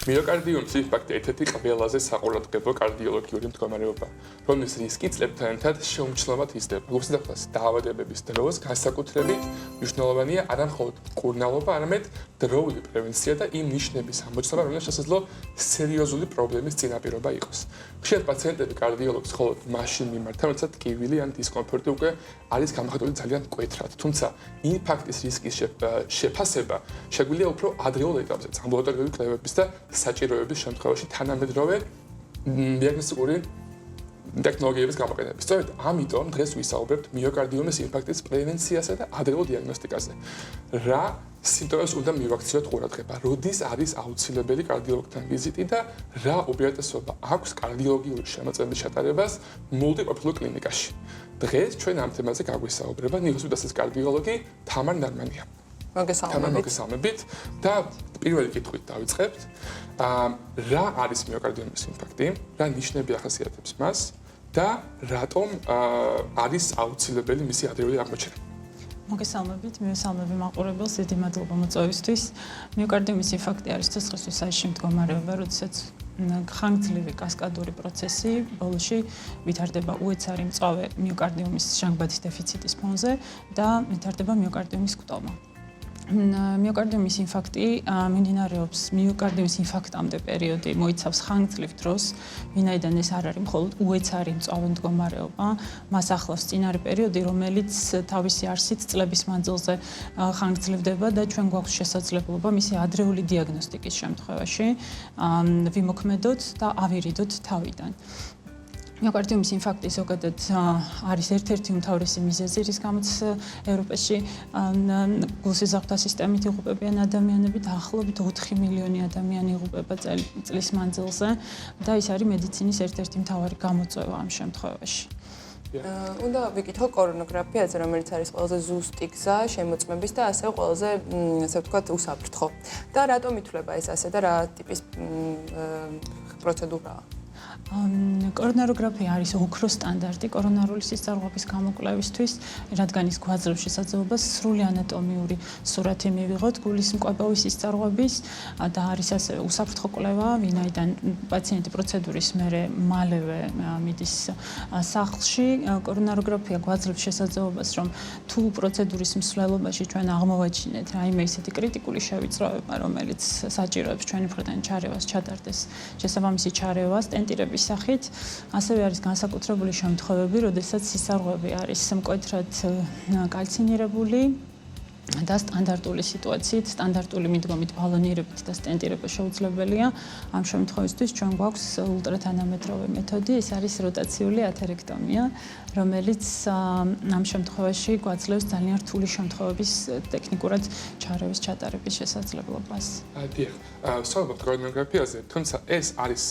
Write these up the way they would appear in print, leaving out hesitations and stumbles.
Myocardium in fact ერთ-ერთი ყველაზე საყურადღებო კარდიოლოგიური მდგომარეობა, რომლის რისკი წლებთან ერთად შეუმჩნევლად იზრდება. როგორც დახსოვს, დაავადებების დროს განსაკუთრებით მნიშვნელოვანია არა მხოლოდ მკურნალობა, არამედ დროული პრევენცია და იმ ნიშნების ამოწმება, რომელიც შესაძლოა სერიოზული პრობლემის წინაპირობა იყოს. ხშირად პაციენტები კარდიოლოგს მხოლოდ მაშინ მიმართავენ, როცა ტკივილი ან დისკომფორტი უკვე არის გამოხატული ძალიან მკვეთრად. თუმცა ინფარქტის რისკის შეფასება შეგვიძლია უფრო ადრეულ ეტაპზე, ამბულატორიული კვლევების და საჭიროების შემთხვევაში თანამედროვე დიაგნოსტიკური ტექნოლოგიების გამოყენებით. სწორედ ამიტომ დღეს ვისაუბრებთ მიოკარდიუმის ინფარქტის პრევენციასა და ადრეულ დიაგნოსტიკაზე. რა სიმპტომებს უნდა მივაქციოთ ყურადღება, როდის არის აუცილებელი კარდიოლოგთან ვიზიტი და რა უპირატესობა აქვს კარდიოლოგიური შემოწმების ჩატარებას მულტიპროფილურ კლინიკაში. დღეს ჩვენ ამ თემაზე გაგვისაუბრება ნიღბის კარდიოლოგი თამარ ნარმანია. მოგესალმებით და პირველი კითხვით დავიწყებთ. რა არის მიოკარდიუმის ინფარქტი? რა ნიშნები ახასიათებს მას და რატომ არის აუცილებელი მისი ადრეული აღმოჩენა? მოგესალმებით, მივესალმები მაყურებელს, დიდი მადლობა მოწვევისთვის. მიოკარდიუმის ინფარქტი არის ცოცხლის საისში მდგომარეობა, როდესაც ხანგრძლივი კასკადური პროცესი ბოლოში ვითარდება უეცარი მწვავე მიოკარდიუმის ჟანგბადის დეფიციტის ფონზე და ვითარდება მიოკარდიუმის კტომა. მიოკარდიუმის ინფარქტი მიმდინარეობს მიოკარდიუმის ინფარქტამდე პერიოდი მოიცავს ხანგრძლივ დროს, ვინაიდან ეს არ არის მხოლოდ უეცარი მწვავე მდგომარეობა, მას ახლავს წინარე პერიოდი, რომელიც თავისი არსით წლების მანძილზე ხანგრძლივდება და ჩვენ გვაქვს შესაძლებლობა მისი ადრეული დიაგნოსტიკის შემთხვევაში ვიმოქმედოთ და ავირიდოთ თავიდან. მიოკარდიუმის ინფარქტი ზოგადად არის ერთ-ერთი უმთავრესი მიზეზი, რის გამოც ევროპაში გულსიზრღთა სისტემით იღუპებიან ადამიანები, დაახლოებით 4 მილიონი ადამიანი იღუპება წლის მანძილზე და ის არის მედიცინის ერთ-ერთი მთავარი გამოწვევა ამ შემთხვევაში. უნდა ვიკითხო კორონოგრაფიაზე, რომელიც არის ყველაზე ზუსტი გზა შემოწმების და ასევე ყველაზე, ასე ვთქვათ, უსაფრთხო. და რატომ ითვლება ეს ასე და რა ტიპის პროცედურაა? კორონაროგრაფია არის ოქროს სტანდარტი კორონარული სისწრაფის გამოკვლევისთვის, რადგან ის გვაძლევს შესაძლებლობას სრული ანატომიური სურათი მივიღოთ გულის მკვებავის სისწრაფის და არის ასევე უსაფრთხო კვლევა, ვინაიდან პაციენტი პროცედურის მერე მალევე მიდის სახლში. კორონაროგრაფია გვაძლევს შესაძლებლობას, რომ თუ პროცედურის მსვლელობაში ჩვენ აღმოვაჩინეთ რაიმე ისეთი კრიტიკული შევიწროება, რომელიც საჭიროებს ჩვენი მხრიდან ჩარევას, ჩატარდეს შესაბამისი ჩარევა სტენტირების სახით, ასევე არის განსაკუთრებული შემთხვევები, როდესაც სისხლები არის მკვეთრად კალცინირებული და სტანდარტული სიტუაციით, სტანდარტული მიდგომით ბალონირებით და სტენტირება შეუძლებელია. ამ შემთხვევისთვის ჩვენ გვაქვს ულტრათანამედროვე მეთოდი, ეს არის როტაციული ათერექტომია, რომელიც ამ შემთხვევაში გვაძლევს ძალიან რთული შემთხვევების ტექნიკურად ჩარევის ჩატარების შესაძლებლობას. დიახ, ვსაუბრობთ კორონოგრაფიაზე, თუმცა ეს არის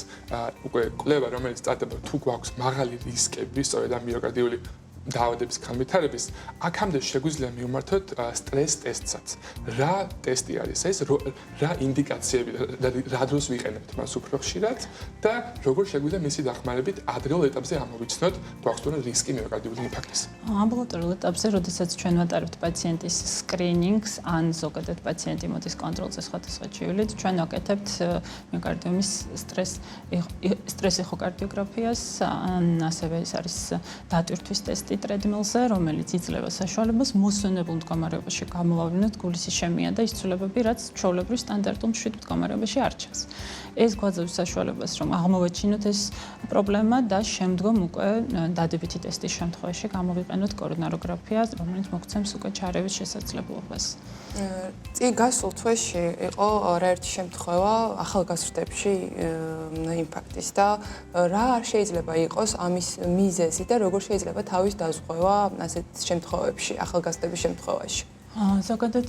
უკვე კვლევა, რომელიც წარდება თუ გვაქვს მაღალი რისკები, სწორედ ამ მიოკარდიული დაავადების განვითარების, აქამდე შეგვიძლია მივმართოთ სტრეს ტესტსაც. რა ტესტი არის ეს? რა ინდიკაციები, რა დროს ვიყენებთ მას უფრო ხშირად და როგორ შეგვიძლია მისი დახმარებით ადრეულ ეტაპზე ამოვიცნოთ, თუ აქვს თუნდაც რისკი მიოკარდიული ინფარქტის? ამბულატორიულ ეტაპზე, როდესაც ჩვენ ვატარებთ პაციენტის სკრინინგს, ან ზოგადად პაციენტი მოდის კონტროლზე სხვადასხვა ჩივილით, ჩვენ ვაკეთებთ მიოკარდიუმის სტრეს ეხოკარდიოგრაფიას, ასევე ეს არის დატვირთვის ტესტი ტრედმილზე, რომელიც იძლევა საშუალებას მოსვენებულ მდგომარეობაში გამოვავლინოთ გულის შემია და ის ცვლილებები, რაც ჩვეულებრივ სტანდარტულ მშვიდ მდგომარეობაში არ ჩანს. ეს გვაძლევს საშუალებას, რომ აღმოვაჩინოთ ეს პრობლემა და შემდგომ უკვე დადებითი ტესტის შემთხვევაში გამოვიყენოთ კორონაროგრაფია, რომელიც მოგცემს უკვე ჩარევის შესაძლებლობას. გასულ თვეში იყო არაერთი შემთხვევა ახალგაზრდებში ინფარქტის და რა არ შეიძლება იყოს ამის მიზეზი და როგორ შეიძლება თავის დაზღვევა ასეთ შემთხვევებში, ახალგაზრდების შემთხვევაში? ზოგადად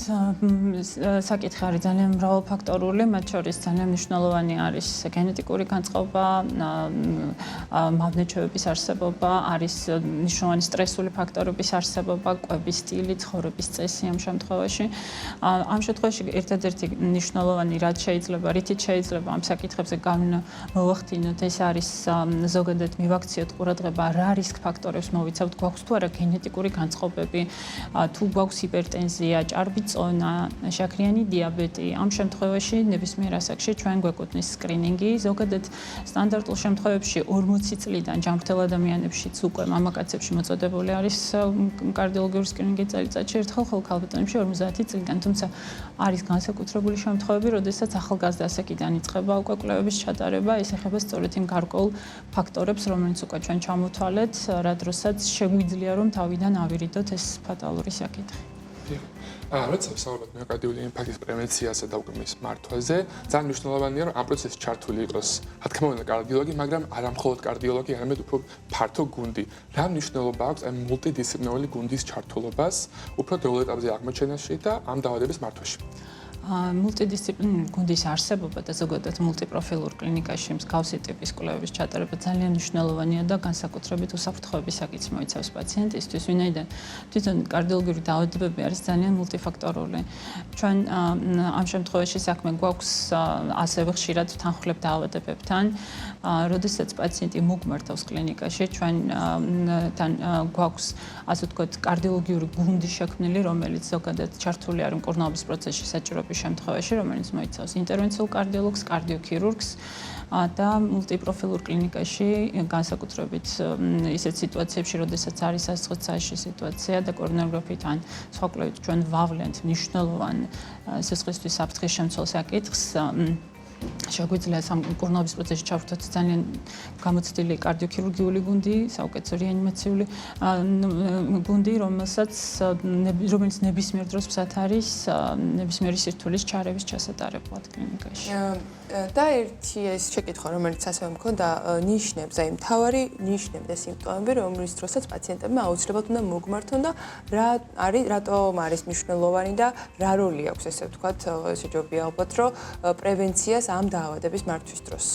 საკითხი არის ძალიან მრავალფაქტორული, მათ შორის ძალიან მნიშვნელოვანი არის გენეტიკური განწყობა, მავნეჩვევების არსებობა, არის მნიშვნელოვანი სტრესული ფაქტორების არსებობა, კვების სტილი, ცხოვრების წესი ამ შემთხვევაში. ამ შემთხვევაში ერთადერთი მნიშვნელოვანი რითიც შეიძლება ამ საკითხებზე გამოვახდინოთ, ეს არის ზოგადად მივაქციოთ ყურადღება რა რისკ ფაქტორებს მოვიცავთ, გვაქვს თუ არა გენეტიკური განწყობები, თუ გვაქვს ჰიპერტენზია ჰიპერტენზია, ჭარბი წონა, შაქრიანი დიაბეტი. ამ შემთხვევაში ნებისმიერ ასაკში ჩვენ გვეკუთვნის სკრინინგი. ზოგადად სტანდარტულ შემთხვევებში 40 წლიდან ჯანმრთელ ადამიანებშიც უკვე მამაკაცებში მოწოდებული არის კარდიოლოგიური სკრინინგი წელიწადში ერთხელ, ხოლო ქალბატონებში 50 წლიდან. თუმცა არის განსაკუთრებული შემთხვევები, როდესაც ახალგაზრდა ასაკიდან იწყება უკვე კვლევების ჩატარება, ეს ეხება სწორედ იმ გარკვეულ ფაქტორებს, რომელიც უკვე ჩვენ ჩამოთვალეთ, რა დროსაც შეგვიძლია რომ თავიდან ავირიდოთ ეს ფატალური საკითხი. როცა ვსაუბრობთ მიოკარდიული ინფარქტის პრევენციაზე და უკვე მის მართვაზე, ძალიან მნიშვნელოვანია რომ ამ პროცესში ჩართული იყოს, რა თქმა უნდა, კარდიოლოგი, მაგრამ არა მხოლოდ კარდიოლოგი, არამედ უფრო ფართო გუნდი. რა მნიშვნელობა აქვს ამ მულტიდისციპლინარული გუნდის ჩართულობას უფრო დროულ ეტაპზე აღმოჩენაში და ამ დაავადების მართვაში? მულტიდისციპლინარული გუნდის არსებობა და ზოგადად მულტიპროფილურ კლინიკაში მსგავსი ტიპის კვლევების ჩატარება ძალიან მნიშვნელოვანია და განსაკუთრებით უსაფრთხოების საკითხს მოიცავს პაციენტისთვის, ვინაიდან თვითონ კარდიოლოგიური დაავადებები არის ძალიან მულტიფაქტორული. ჩვენ ამ შემთხვევაში საქმე გვაქვს ასევე ხშირად თანხმლებ დაავადებებთან, როდესაც პაციენტი მოგმართავს კლინიკაში, ჩვენთან გვაქვს ასე ვთქვათ კარდიოლოგიური გუნდი შექმნილი, რომელიც ზოგადად ჩართული არის მკურნალობის პროცესში საჭიროების შემთხვევაში, რომელიც მოიცავს ინტერვენციულ კარდიოლოგს, კარდიოქირურგს და მულტიპროფილურ კლინიკაში განსაკუთრებით ისეთ სიტუაციებში, როდესაც არის სასწრაფო სიტუაცია და კორონაროგრაფით ან სხვა კვლევით ჩვენ ვავლენთ მნიშვნელოვან სისხლისთვის საფრთხის შემცველ საკითხს. შეგვიძლია მკურნალობის პროცესში ჩავრთოთ ძალიან გამოცდილი კარდიოქირურგიული გუნდი, საუკეთესო რეანიმაციული გუნდი, რომელიც ნებისმიერ დროს მზად არის ნებისმიერი სირთულის ჩარევის ჩასატარებლად კლინიკაში. და ერთი ეს შეკითხვა, რომელიც ასევე მქონდა ნიშნებზე, აი მთავარი ნიშნები და სიმპტომები, რომლის დროსაც პაციენტებმა აუცილებლად უნდა მოგმართონ და რატომ არის მნიშვნელოვანი და რა როლი აქვს, ესე ვთქვათ, შეჯობია ალბათ, რომ პრევენციას ამ დაავადების მართვის დროს.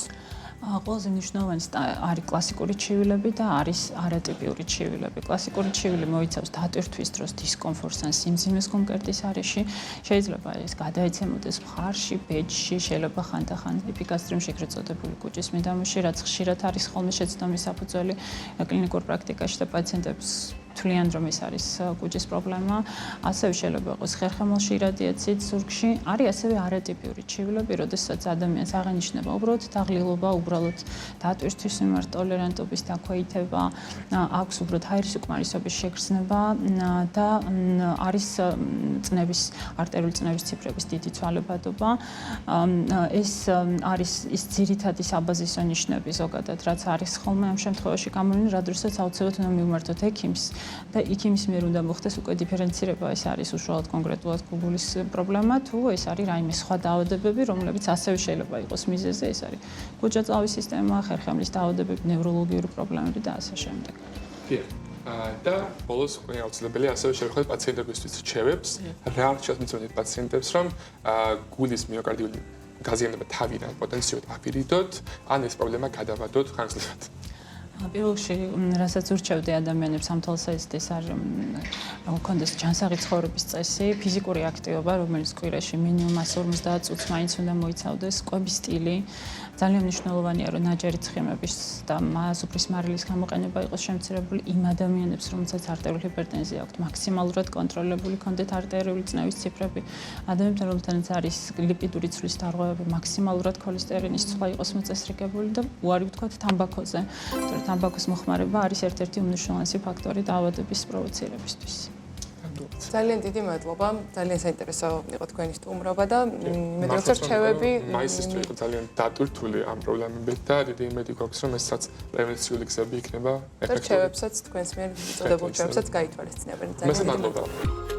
ყველაზე მნიშვნელოვანი არის კლასიკური ჩივილები და არის არატიპიური ჩივილები. კლასიკური ჩივილი მოიცავს დატვირთვის დროს დისკომფორტს ან სიმძიმეს კონკრეტის არეში. შეიძლება ეს გადაეცემოდეს მხარში, ბეჯში, შეიძლება ხანდახან ეპიგასტრიმში ეგრეთ წოდებული კუჭის მიდამოში, რაც ხშირად არის ხოლმე შეცდომის საფუძველი კლინიკურ პრაქტიკაში და პაციენტებს თვლიან რომ ეს არის კუჭის პრობლემა, ასევე შეიძლება იყოს ხერხემალში რადიაციით ზურგში, არის ასევე არატიპიური ჩივილები, როდესაც ადამიანს აღენიშნება უბრალოდ დაღლილობა, უბრალოდ დატვირთვის მიმართ ტოლერანტობის დაქვეითება, აქვს უბრალოდ ჰაერის უკმარისობის შეგრძნება და არის წნევის, არტერიული წნევის ციფრების დიდი ცვალებადობა. ეს არის ის ძირითადი საბაზისო ნიშნები ზოგადად, რაც არის ხოლმე ამ შემთხვევაში გამოვლინი, რა დროსაც აუცილებლად უნდა მივმართოთ ექიმს და იქიმის მიერ უნდა მოხდეს უკვე დიფერენცირება, ეს არის უშუალოდ კონკრეტულად გუგულის პრობლემა, თუ ეს არის რაიმე სხვა დაავადებები, რომლებიც ასევე შეიძლება იყოს მიზეზი, ეს არის კუჭა-წავის სისტემა, ხერხემლის დაავადებები, ნევროლოგიური პრობლემები და ასე შემდეგ. და ბოლოს უკვე აუცილებელია ასევე შევხვდეთ პაციენტებისთვის რჩევებს, რა რჩევებს მიცემთ პაციენტებს, რომ გულის მიოკარდიული გაზიანება თავიდან პოტენციურად აპირიდოთ, ან ეს პრობლემა გადავადოთ ხანგრძლივად. პირველ რიგში, რასაც ურჩევდი ადამიანებს ამ თვალსაზრისით, ეს არის რომ გქონდეს ჯანსაღი ცხოვრების წესი, ფიზიკური აქტივობა, რომელიც კვირაში მინიმუმ 150 წუთს მაინც უნდა მოიცავდეს, კვების სტილი. ძალიან მნიშვნელოვანია, რომ ნაჯერი ცხიმების და სუფრის მარილის გამოყენება იყოს შემცირებული იმ ადამიანებს, რომელსაც არტერიული ჰიპერტენზია აქვთ, მაქსიმალურად კონტროლებული კონდეთ არტერიული წნევის ციფრები. ადამიანებთან, რომელთანაც არის ლიპიდური ცვლის დარღვევები, მაქსიმალურად ქოლესტერინის ცვლა იყოს მოწესრიგებული და უარი ვთქვათ თამბაქოზე. თამბაქოს მოხმარება არის ერთ-ერთი უმნიშვნელოვანესი ფაქტორი დაავადების პროვოცირებისთვის. ძალიან დიდი მადლობა. ძალიან საინტერესო იყო თქვენი სტუმრობა და მე რჩევები მაისისტრი იყო ძალიან დატვირთული ამ პრობლემებით და დიდი იმედი გვაქვს რომ ესაც პრევენციული გზები იქნება ეფექტური. რჩევებსაც თქვენს მიერ მიწოდებულ რჩევებსაც გაითვალისწინებენ. ძალიან მადლობა.